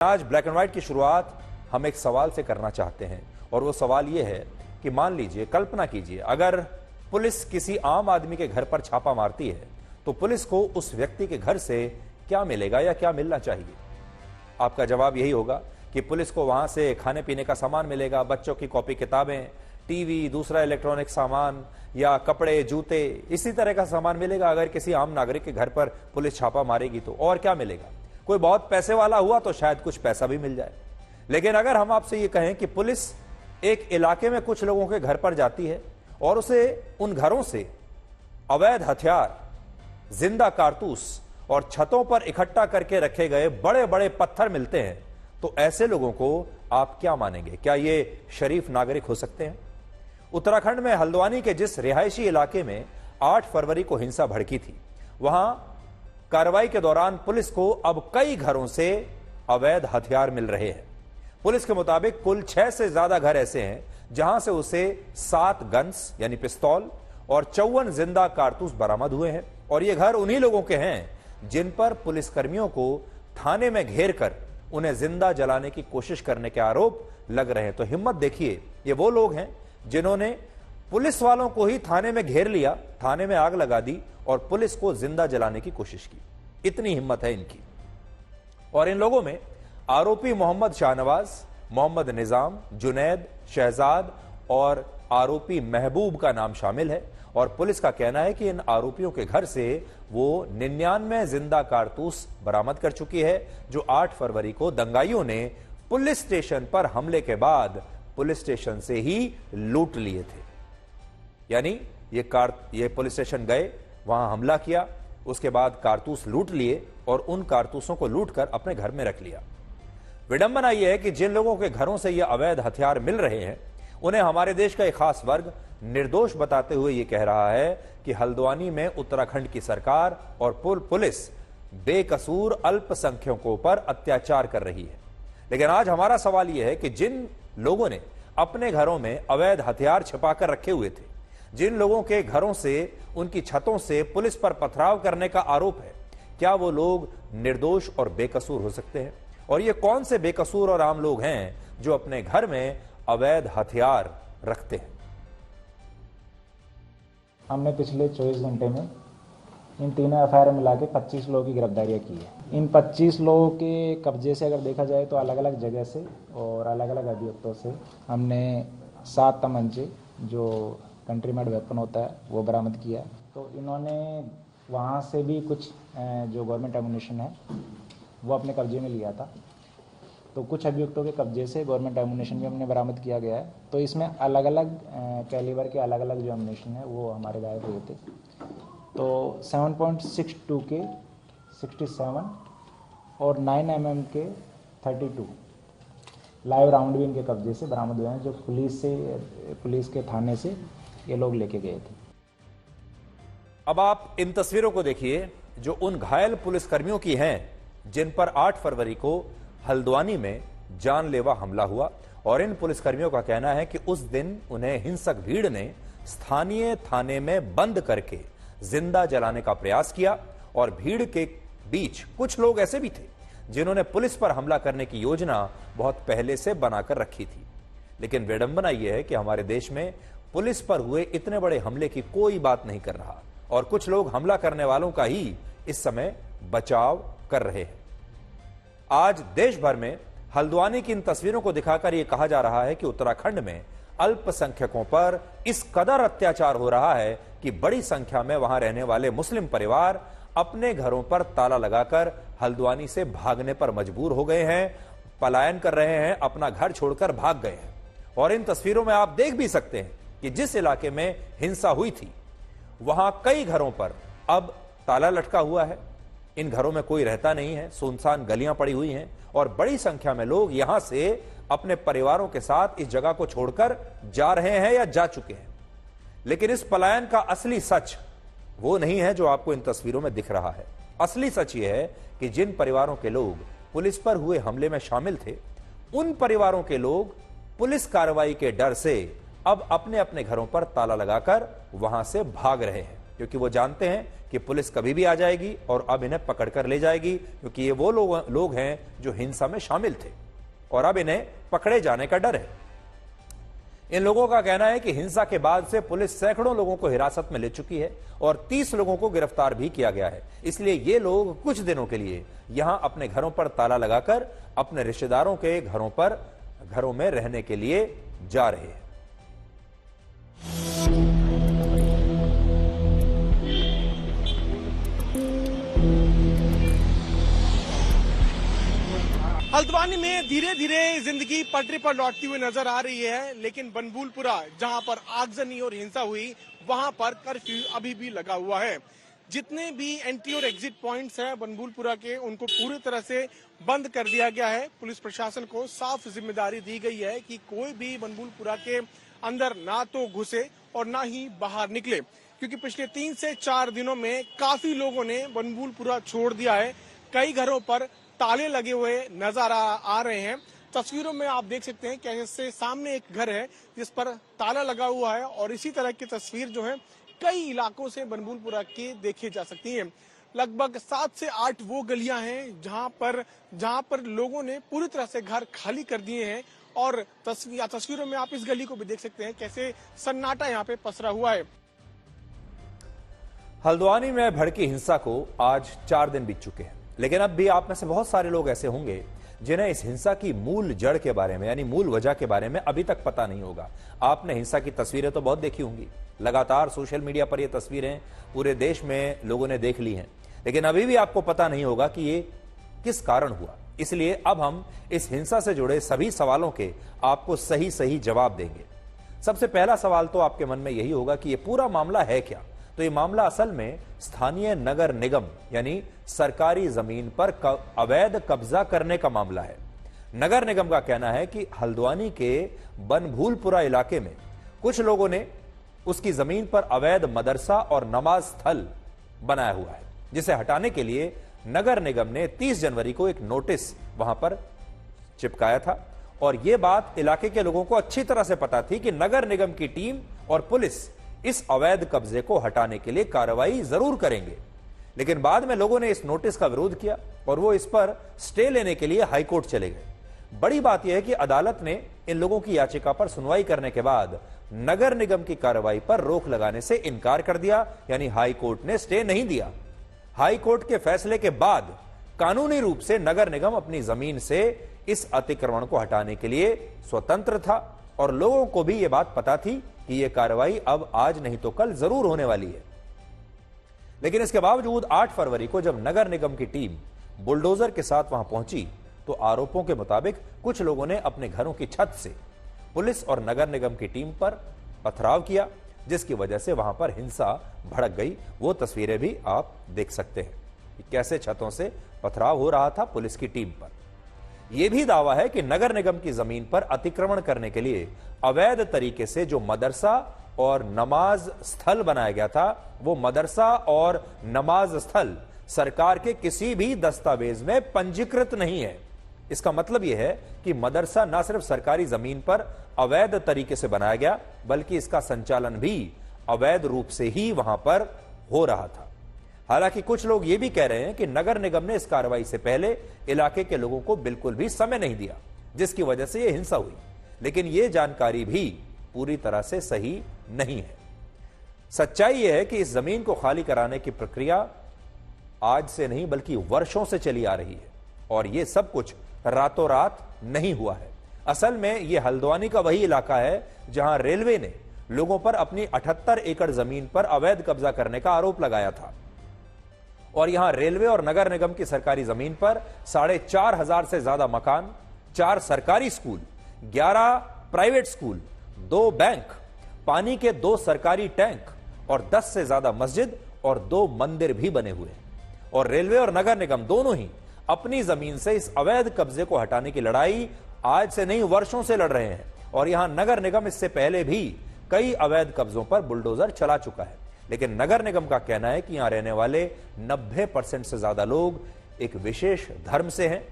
आज black and white की शुरुआत हम एक सवाल से करना चाहते हैं और वो सवाल ये है कि मान लीजिए, कल्पना कीजिए, अगर पुलिस किसी आम आदमी के घर पर छापा मारती है तो पुलिस को उस व्यक्ति के घर से क्या मिलेगा या क्या मिलना चाहिए। आपका जवाब यही होगा कि पुलिस को वहां से खाने पीने का सामान मिलेगा, बच्चों की कॉपी किताबें, टीवी, दूसरा इलेक्ट्रॉनिक सामान या कपड़े, जूते, इसी तरह का सामान मिलेगा। अगर किसी आम नागरिक के घर पर पुलिस छापा मारेगी तो और क्या मिलेगा। कोई बहुत पैसे वाला हुआ तो शायद कुछ पैसा भी मिल जाए। लेकिन अगर हम आपसे ये कहें कि पुलिस एक इलाके में कुछ लोगों के घर पर जाती है और उसे उन घरों से अवैध हथियार, जिंदा कारतूस और छतों पर इकट्ठा करके रखे गए बड़े बड़े पत्थर मिलते हैं, तो ऐसे लोगों को आप क्या मानेंगे? क्या ये शरीफ नागरिक हो सकते हैं? उत्तराखंड में हल्द्वानी के जिस रिहायशी इलाके में 8 फरवरी को हिंसा भड़की थी, वहां कार्रवाई के दौरान पुलिस को अब कई घरों से अवैध हथियार मिल रहे हैं। पुलिस के मुताबिक कुल 6 से ज्यादा घर ऐसे हैं जहां से उसे 7 गन्स यानी पिस्तौल और 54 जिंदा कारतूस बरामद हुए हैं। और ये घर उन्हीं लोगों के हैं जिन पर पुलिसकर्मियों को थाने में घेर कर उन्हें जिंदा जलाने की कोशिश करने के आरोप लग रहे हैं। तो हिम्मत देखिए, ये वो लोग हैं जिन्होंने पुलिस वालों को ही थाने में घेर लिया, थाने में आग लगा दी और पुलिस को जिंदा जलाने की कोशिश की। इतनी हिम्मत है इनकी। और इन लोगों में आरोपी मोहम्मद शाहनवाज, मोहम्मद निजाम, जुनैद, शहजाद और आरोपी महबूब का नाम शामिल है। और पुलिस का कहना है कि इन आरोपियों के घर से वो 99 जिंदा कारतूस बरामद कर चुकी है, जो 8 फरवरी को दंगाइयों ने पुलिस स्टेशन पर हमले के बाद पुलिस स्टेशन से ही लूट लिए थे। यानी ये पुलिस स्टेशन गए, वहां हमला किया, उसके बाद कारतूस लूट लिए और उन कारतूसों को लूटकर अपने घर में रख लिया। विडंबना यह है कि जिन लोगों के घरों से ये अवैध हथियार मिल रहे हैं, उन्हें हमारे देश का एक खास वर्ग निर्दोष बताते हुए यह कह रहा है कि हल्द्वानी में उत्तराखंड की सरकार और पुलिस बेकसूर अल्पसंख्यकों पर अत्याचार कर रही है। लेकिन आज हमारा सवाल यह है कि जिन लोगों ने अपने घरों में अवैध हथियार छिपाकर रखे हुए थे, जिन लोगों के घरों से, उनकी छतों से पुलिस पर पथराव करने का आरोप है, क्या वो लोग निर्दोष और बेकसूर हो सकते हैं? और ये कौन से बेकसूर और आम लोग हैं जो अपने घर में अवैध हथियार रखते हैं? हमने पिछले 24 घंटे में इन तीनों एफआईआर मिला के 25 लोगों की गिरफ्तारियां की है। इन 25 लोगों के कब्जे से अगर देखा जाए तो अलग अलग जगह से और अलग अलग अभियुक्तों से हमने 7 तमंचे, जो कंट्री मेड वेपन होता है, वो बरामद किया। तो इन्होंने वहाँ से भी कुछ जो गवर्नमेंट एमुनिशन है वो अपने कब्जे में लिया था। तो कुछ अभियुक्तों के कब्जे से गवर्नमेंट एमुनिशन भी हमने बरामद किया गया है। तो इसमें अलग अलग कैलिबर के अलग अलग जो एमुनिशन है वो हमारे गायब हुए थे। तो 7.62 के 67 और 9 mm के 32 लाइव राउंड भी इनके कब्जे से बरामद हुए हैं, जो पुलिस के थाने से ये लोग लेके गए थे। अब आप इन तस्वीरों को देखिए जो उन घायल पुलिसकर्मियों की हैं जिन पर 8 फरवरी को हल्द्वानी में जानलेवा हमला हुआ। और इन पुलिसकर्मियों का कहना है कि उस दिन उन्हें हिंसक भीड़ ने स्थानीय थाने में बंद करके जिंदा जलाने का प्रयास किया। और भीड़ के बीच कुछ लोग ऐसे भी थे जिन्होंने पुलिस पर हमला करने की योजना बहुत पहले से बनाकर रखी थी। लेकिन विडंबना यह है कि हमारे देश में पुलिस पर हुए इतने बड़े हमले की कोई बात नहीं कर रहा और कुछ लोग हमला करने वालों का ही इस समय बचाव कर रहे हैं। आज देश भर में हल्द्वानी की इन तस्वीरों को दिखाकर यह कहा जा रहा है कि उत्तराखंड में अल्पसंख्यकों पर इस कदर अत्याचार हो रहा है कि बड़ी संख्या में वहां रहने वाले मुस्लिम परिवार अपने घरों पर ताला लगाकर हल्द्वानी से भागने पर मजबूर हो गए हैं, पलायन कर रहे हैं, अपना घर छोड़कर भाग गए हैं। और इन तस्वीरों में आप देख भी सकते हैं कि जिस इलाके में हिंसा हुई थी वहां कई घरों पर अब ताला लटका हुआ है। इन घरों में कोई रहता नहीं है, सुनसान गलियां पड़ी हुई हैं और बड़ी संख्या में लोग यहां से अपने परिवारों के साथ इस जगह को छोड़कर जा रहे हैं या जा चुके हैं। लेकिन इस पलायन का असली सच वो नहीं है जो आपको इन तस्वीरों में दिख रहा है। असली सच ये है कि जिन परिवारों के लोग पुलिस पर हुए हमले में शामिल थे, उन परिवारों के लोग पुलिस कार्रवाई के डर से अब अपने अपने घरों पर ताला लगाकर वहां से भाग रहे हैं। क्योंकि वो जानते हैं कि पुलिस कभी भी आ जाएगी और अब इन्हें पकड़कर ले जाएगी, क्योंकि ये वो लोग हैं जो हिंसा में शामिल थे और अब इन्हें पकड़े जाने का डर है। इन लोगों का कहना है कि हिंसा के बाद से पुलिस सैकड़ों लोगों को हिरासत में ले चुकी है और 30 लोगों को गिरफ्तार भी किया गया है। इसलिए ये लोग कुछ दिनों के लिए यहां अपने घरों पर ताला लगाकर अपने रिश्तेदारों के घरों में रहने के लिए जा रहे हैं। हल्द्वानी में धीरे धीरे जिंदगी पटरी पर लौटती हुई नजर आ रही है, लेकिन बनभूलपुरा जहां पर आगजनी और हिंसा हुई वहां पर कर्फ्यू अभी भी लगा हुआ है। जितने भी एंट्री और एग्जिट पॉइंट्स हैं बनभूलपुरा के, उनको पूरी तरह से बंद कर दिया गया है। पुलिस प्रशासन को साफ जिम्मेदारी दी गई है कि कोई भी बनभूलपुरा के अंदर ना तो घुसे और ना ही बाहर निकले, क्योंकि पिछले 3 से 4 दिनों में काफी लोगों ने बनभूलपुरा छोड़ दिया है। कई घरों पर ताले लगे हुए नजर आ रहे हैं। तस्वीरों में आप देख सकते हैं कैसे सामने एक घर है जिस पर ताला लगा हुआ है और इसी तरह की तस्वीर जो है कई इलाकों से बनभूलपुरा के देखी जा सकती है। लगभग 7 से 8 वो गलियां हैं जहां पर लोगों ने पूरी तरह से घर खाली कर दिए हैं और तस्वीरों में आप इस गली को भी देख सकते हैं कैसे सन्नाटा यहाँ पे पसरा हुआ है। हल्द्वानी में भड़की हिंसा को आज 4 दिन बीत चुके हैं, लेकिन अब भी आप में से बहुत सारे लोग ऐसे होंगे जिन्हें इस हिंसा की मूल जड़ के बारे में, यानी मूल वजह के बारे में अभी तक पता नहीं होगा। आपने हिंसा की तस्वीरें तो बहुत देखी होंगी, लगातार सोशल मीडिया पर ये तस्वीरें पूरे देश में लोगों ने देख ली हैं, लेकिन अभी भी आपको पता नहीं होगा कि ये किस कारण हुआ। इसलिए अब हम इस हिंसा से जुड़े सभी सवालों के आपको सही सही जवाब देंगे। सबसे पहला सवाल तो आपके मन में यही होगा कि ये पूरा मामला है क्या। तो ये मामला असल में स्थानीय नगर निगम यानी सरकारी जमीन पर अवैध कब्जा करने का मामला है। नगर निगम का कहना है कि हल्द्वानी के बनभूलपुरा इलाके में कुछ लोगों ने उसकी जमीन पर अवैध मदरसा और नमाज स्थल बनाया हुआ है, जिसे हटाने के लिए नगर निगम ने 30 जनवरी को एक नोटिस वहां पर चिपकाया था और यह बात इलाके के लोगों को अच्छी तरह से पता थी कि नगर निगम की टीम और पुलिस इस अवैध कब्जे को हटाने के लिए कार्रवाई जरूर करेंगे। लेकिन बाद में लोगों ने इस नोटिस का विरोध किया और वो इस पर स्टे लेने के लिए हाईकोर्ट चले गए। बड़ी बात यह है कि अदालत ने इन लोगों की याचिका पर सुनवाई करने के बाद नगर निगम की कार्रवाई पर रोक लगाने से इनकार कर दिया, यानी हाईकोर्ट ने स्टे नहीं दिया। हाईकोर्ट के फैसले के बाद कानूनी रूप से नगर निगम अपनी जमीन से इस अतिक्रमण को हटाने के लिए स्वतंत्र था और लोगों को भी यह बात पता थी कि यह कार्रवाई अब आज नहीं तो कल जरूर होने वाली है। लेकिन इसके बावजूद 8 फरवरी को जब नगर निगम की टीम बुलडोजर के साथ वहां पहुंची तो आरोपों के मुताबिक कुछ लोगों ने अपने घरों की छत से पुलिस और नगर निगम की टीम पर पथराव किया, जिसकी वजह से वहां पर हिंसा भड़क गई। वो तस्वीरें भी आप देख सकते हैं कि कैसे छतों से पथराव हो रहा था पुलिस की टीम पर। यह भी दावा है कि नगर निगम की जमीन पर अतिक्रमण करने के लिए अवैध तरीके से जो मदरसा और नमाज स्थल बनाया गया था, वो मदरसा और नमाज स्थल सरकार के किसी भी दस्तावेज में पंजीकृत नहीं है। इसका मतलब यह है कि मदरसा न सिर्फ सरकारी जमीन पर अवैध तरीके से बनाया गया, बल्कि इसका संचालन भी अवैध रूप से ही वहां पर हो रहा था। हालांकि कुछ लोग यह भी कह रहे हैं कि नगर निगम ने इस कार्रवाई से पहले इलाके के लोगों को बिल्कुल भी समय नहीं दिया, जिसकी वजह से यह हिंसा हुई। लेकिन यह जानकारी भी पूरी तरह से सही नहीं है। सच्चाई यह है कि इस जमीन को खाली कराने की प्रक्रिया आज से नहीं बल्कि वर्षों से चली आ रही है और यह सब कुछ रातों रात नहीं हुआ है। असल में यह हल्द्वानी का वही इलाका है जहां रेलवे ने लोगों पर अपनी 78 एकड़ जमीन पर अवैध कब्जा करने का आरोप लगाया था और यहां रेलवे और नगर निगम की सरकारी जमीन पर 4,500 से ज्यादा मकान, 4 सरकारी स्कूल, 11 प्राइवेट स्कूल, 2 बैंक, पानी के 2 सरकारी टैंक और 10 से ज्यादा मस्जिद और 2 मंदिर भी बने हुए हैं। और रेलवे और नगर निगम दोनों ही अपनी जमीन से इस अवैध कब्जे को हटाने की लड़ाई आज से नहीं वर्षों से लड़ रहे हैं और यहां नगर निगम इससे पहले भी कई अवैध कब्जों पर बुलडोजर चला चुका है। लेकिन नगर निगम का कहना है कि यहां रहने वाले 90% से ज्यादा लोग एक विशेष धर्म से हैं,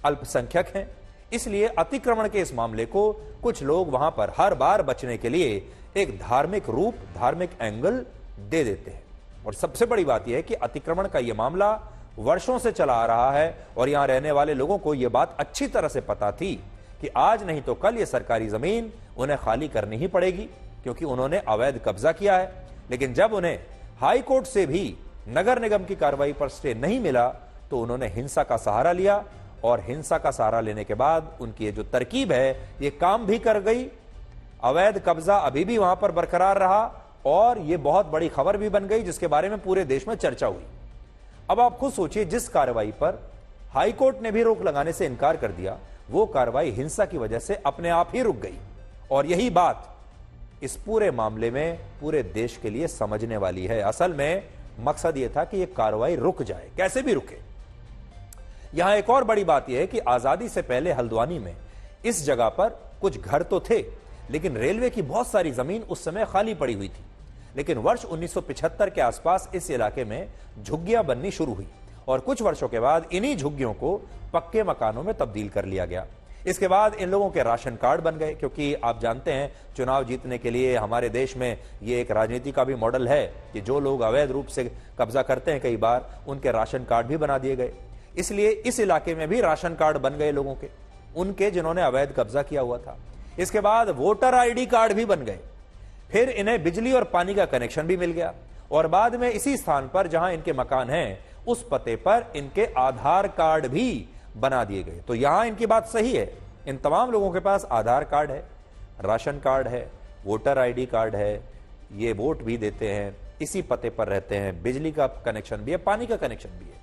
अल्पसंख्यक हैं, इसलिए अतिक्रमण के इस मामले को कुछ लोग वहां पर हर बार बचने के लिए एक धार्मिक रूप, धार्मिक एंगल दे देते हैं। और सबसे बड़ी बात यह है कि अतिक्रमण का यह मामला वर्षों से चला आ रहा है और यहां रहने वाले लोगों को यह बात अच्छी तरह से पता थी कि आज नहीं तो कल यह सरकारी जमीन उन्हें खाली करनी ही पड़ेगी, क्योंकि उन्होंने अवैध कब्जा किया है। लेकिन जब उन्हें हाई कोर्ट से भी नगर निगम की कार्रवाई पर स्टे नहीं मिला तो उन्होंने हिंसा का सहारा लिया, और हिंसा का सहारा लेने के बाद उनकी ये जो तरकीब है ये काम भी कर गई। अवैध कब्जा अभी भी वहां पर बरकरार रहा और ये बहुत बड़ी खबर भी बन गई, जिसके बारे में पूरे देश में चर्चा हुई। अब आप खुद सोचिए, जिस कार्रवाई पर हाईकोर्ट ने भी रोक लगाने से इनकार कर दिया, वो कार्रवाई हिंसा की वजह से अपने आप ही रुक गई। और यही बात इस पूरे मामले में पूरे देश के लिए समझने वाली है। असल में मकसद यह था कि यह कार्रवाई रुक जाए, कैसे भी रुके। यहां एक और बड़ी बात यह है कि आजादी से पहले हल्द्वानी में इस जगह पर कुछ घर तो थे, लेकिन रेलवे की बहुत सारी जमीन उस समय खाली पड़ी हुई थी। लेकिन वर्ष 1975 के आसपास इस इलाके में झुग्गियां बननी शुरू हुई और कुछ वर्षों के बाद इन्हीं झुग्गियों को पक्के मकानों में तब्दील कर लिया गया। इसके बाद इन लोगों के राशन कार्ड बन गए, क्योंकि आप जानते हैं चुनाव जीतने के लिए हमारे देश में ये एक राजनीति का भी मॉडल है कि जो लोग अवैध रूप से कब्जा करते हैं कई बार उनके राशन कार्ड भी बना दिए गए। इसलिए इस इलाके में भी राशन कार्ड बन गए लोगों के, उनके जिन्होंने अवैध कब्जा किया हुआ था। इसके बाद वोटर आईडी कार्ड भी बन गए, फिर इन्हें बिजली और पानी का कनेक्शन भी मिल गया, और बाद में इसी स्थान पर जहां इनके मकान हैं उस पते पर इनके आधार कार्ड भी बना दिए गए। तो यहां इनकी बात सही है, इन तमाम लोगों के पास आधार कार्ड है, राशन कार्ड है, वोटर आईडी कार्ड है, ये वोट भी देते हैं, इसी पते पर रहते हैं, बिजली का कनेक्शन भी है, पानी का कनेक्शन भी है।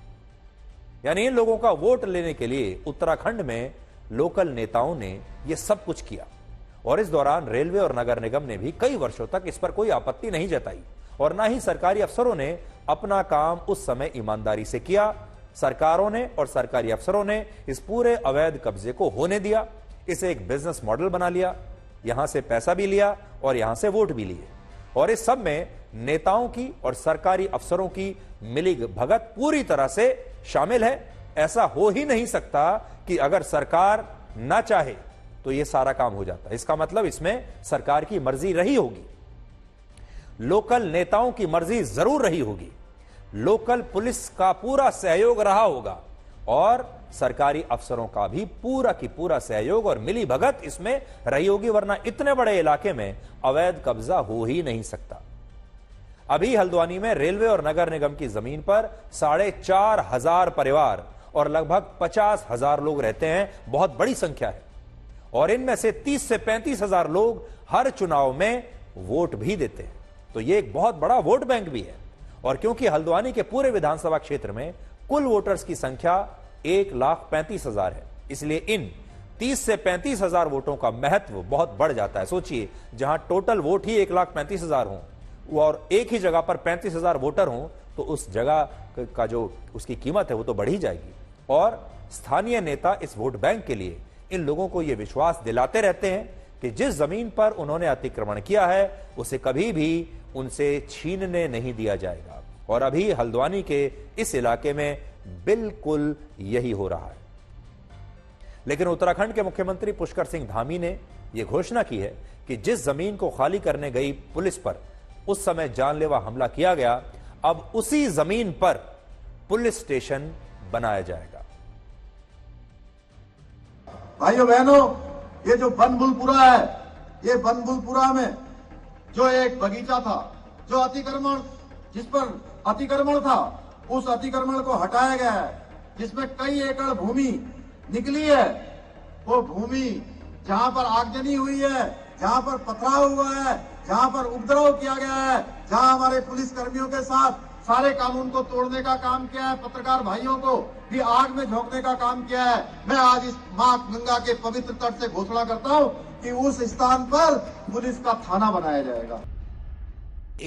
यानी इन लोगों का वोट लेने के लिए उत्तराखंड में लोकल नेताओं ने यह सब कुछ किया, और इस दौरान रेलवे और नगर निगम ने भी कई वर्षों तक इस पर कोई आपत्ति नहीं जताई, और ना ही सरकारी अफसरों ने अपना काम उस समय ईमानदारी से किया। सरकारों ने और सरकारी अफसरों ने इस पूरे अवैध कब्जे को होने दिया, इसे एक बिजनेस मॉडल बना लिया, यहां से पैसा भी लिया और यहां से वोट भी लिए। और इस सब में नेताओं की और सरकारी अफसरों की मिली भगत पूरी तरह से शामिल है। ऐसा हो ही नहीं सकता कि अगर सरकार ना चाहे तो यह सारा काम हो जाता। इसका मतलब इसमें सरकार की मर्जी रही होगी, लोकल नेताओं की मर्जी जरूर रही होगी, लोकल पुलिस का पूरा सहयोग रहा होगा, और सरकारी अफसरों का भी पूरा की पूरा सहयोग और मिली भगत इसमें रही होगी, वरना इतने बड़े इलाके में अवैध कब्जा हो ही नहीं सकता। अभी हल्द्वानी में रेलवे और नगर निगम की जमीन पर 4,500 परिवार और लगभग 50,000 लोग रहते हैं, बहुत बड़ी संख्या है, और इनमें से 30 से 35,000 लोग हर चुनाव में वोट भी देते हैं। तो यह एक बहुत बड़ा वोट बैंक भी है। और क्योंकि हल्द्वानी के पूरे विधानसभा क्षेत्र में कुल वोटर्स की संख्या 1,35,000 है, इसलिए इन 30 से 35,000 वोटों का महत्व बहुत बढ़ जाता है। सोचिए, जहां टोटल वोट ही 1,35,000 हों और एक ही जगह पर 35,000 वोटर हों, तो उस जगह का जो उसकी कीमत है वो तो बढ़ ही जाएगी। और स्थानीय नेता इस वोट बैंक के लिए इन लोगों को यह विश्वास दिलाते रहते हैं कि जिस जमीन पर उन्होंने अतिक्रमण किया है उसे कभी भी उनसे छीनने नहीं दिया जाएगा। और अभी हल्द्वानी के इस इलाके में बिल्कुल यही हो रहा है। लेकिन उत्तराखंड के मुख्यमंत्री पुष्कर सिंह धामी ने यह घोषणा की है कि जिस जमीन को खाली करने गई पुलिस पर उस समय जानलेवा हमला किया गया, अब उसी जमीन पर पुलिस स्टेशन बनाया जाएगा। भाइयों बहनों, ये जो बनबुलपुरा है, ये बनबुलपुरा में जो एक बगीचा था, जो अतिक्रमण, जिस पर अतिक्रमण था, उस अतिक्रमण को हटाया गया है, जिसमें कई एकड़ भूमि निकली है। वो भूमि जहां पर आगजनी हुई है, जहां पर पथराव हुआ है, जहां पर उपद्रव किया गया है, जहां हमारे पुलिस कर्मियों के साथ सारे कानून को तोड़ने का काम किया है, पत्रकार भाइयों को भी आग में झोंकने का काम किया है, मैं आज इस मां गंगा के पवित्र तट से घोषणा करता हूं कि उस स्थान पर पुलिस का थाना बनाया जाएगा।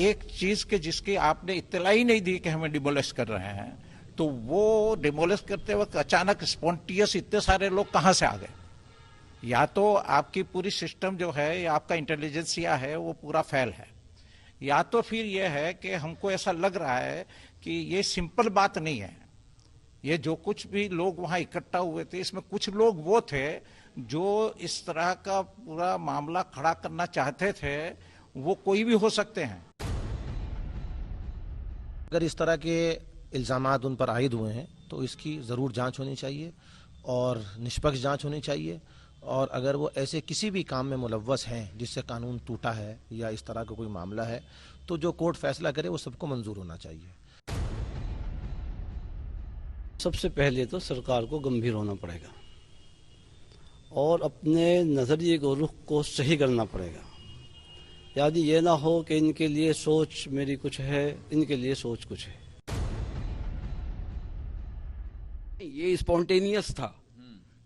एक चीज के जिसकी आपने इत्तला ही नहीं दी कि हमें डिमोलिश कर रहे हैं, तो वो डिमोलिश करते वक्त अचानक स्पॉन्टियस इतने सारे लोग कहां से आ गए? या तो आपकी पूरी सिस्टम जो है या आपका इंटेलिजेंसिया है वो पूरा फेल है, या तो फिर यह है कि हमको ऐसा लग रहा है कि ये सिंपल बात नहीं है। ये जो कुछ भी लोग वहां इकट्ठा हुए थे, इसमें कुछ लोग वो थे जो इस तरह का पूरा मामला खड़ा करना चाहते थे, वो कोई भी हो सकते हैं। अगर इस तरह के इल्ज़ामात उन पर आयद हुए हैं तो इसकी ज़रूर जांच होनी चाहिए और निष्पक्ष जांच होनी चाहिए। और अगर वो ऐसे किसी भी काम में मुलव्वस हैं जिससे कानून टूटा है या इस तरह का कोई मामला है तो जो कोर्ट फैसला करे वो सबको मंजूर होना चाहिए। सबसे पहले तो सरकार को गंभीर होना पड़ेगा और अपने नज़रिए को, रुख को सही करना पड़ेगा। यानी ये ना हो कि इनके लिए सोच मेरी कुछ है, इनके लिए सोच कुछ है। ये स्पॉन्टेनियस था।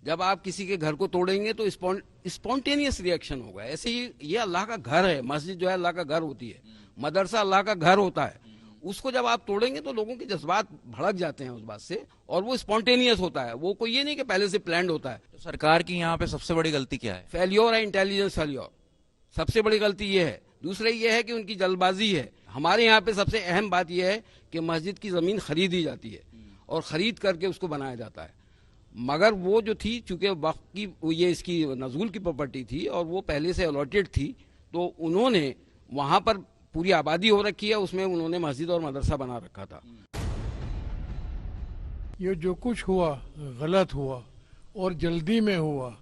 जब आप किसी के घर को तोड़ेंगे तो स्पॉन्टेनियस रिएक्शन होगा। ऐसे ही ये अल्लाह का घर है, मस्जिद जो है अल्लाह का घर होती है, मदरसा अल्लाह का घर होता है। उसको जब आप तोड़ेंगे तो लोगों के जज्बात भड़क जाते हैं उस बात से, और वो स्पॉन्टेनियस होता है। वो कोई ये नहीं कि पहले से प्लान्ड होता है। तो सरकार की यहाँ पे सबसे बड़ी गलती क्या है? फेल्योर है, इंटेलिजेंस फेल्योर। सबसे बड़ी गलती ये है। दूसरा ये है कि उनकी जल्दबाजी है। हमारे यहाँ पे सबसे अहम बात यह है कि मस्जिद की जमीन खरीदी जाती है और खरीद करके उसको बनाया जाता है। मगर वो जो थी, चूंकि वक्त की ये इसकी नजूल की प्रॉपर्टी थी और वो पहले से अलॉटेड थी, तो उन्होंने वहां पर पूरी आबादी हो रखी है, उसमें उन्होंने मस्जिद और मदरसा बना रखा था। ये जो कुछ हुआ गलत हुआ और जल्दी में हुआ।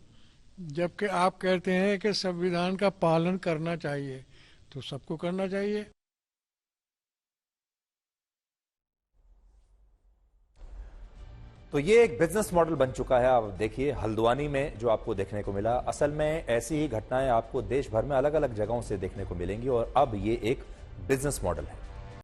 जबकि आप कहते हैं कि संविधान का पालन करना चाहिए, तो सबको करना चाहिए। तो ये एक बिजनेस मॉडल बन चुका है। आप देखिए हल्द्वानी में जो आपको देखने को मिला, असल में ऐसी ही घटनाएं आपको देश भर में अलग अलग जगहों से देखने को मिलेंगी और अब ये एक बिजनेस मॉडल है।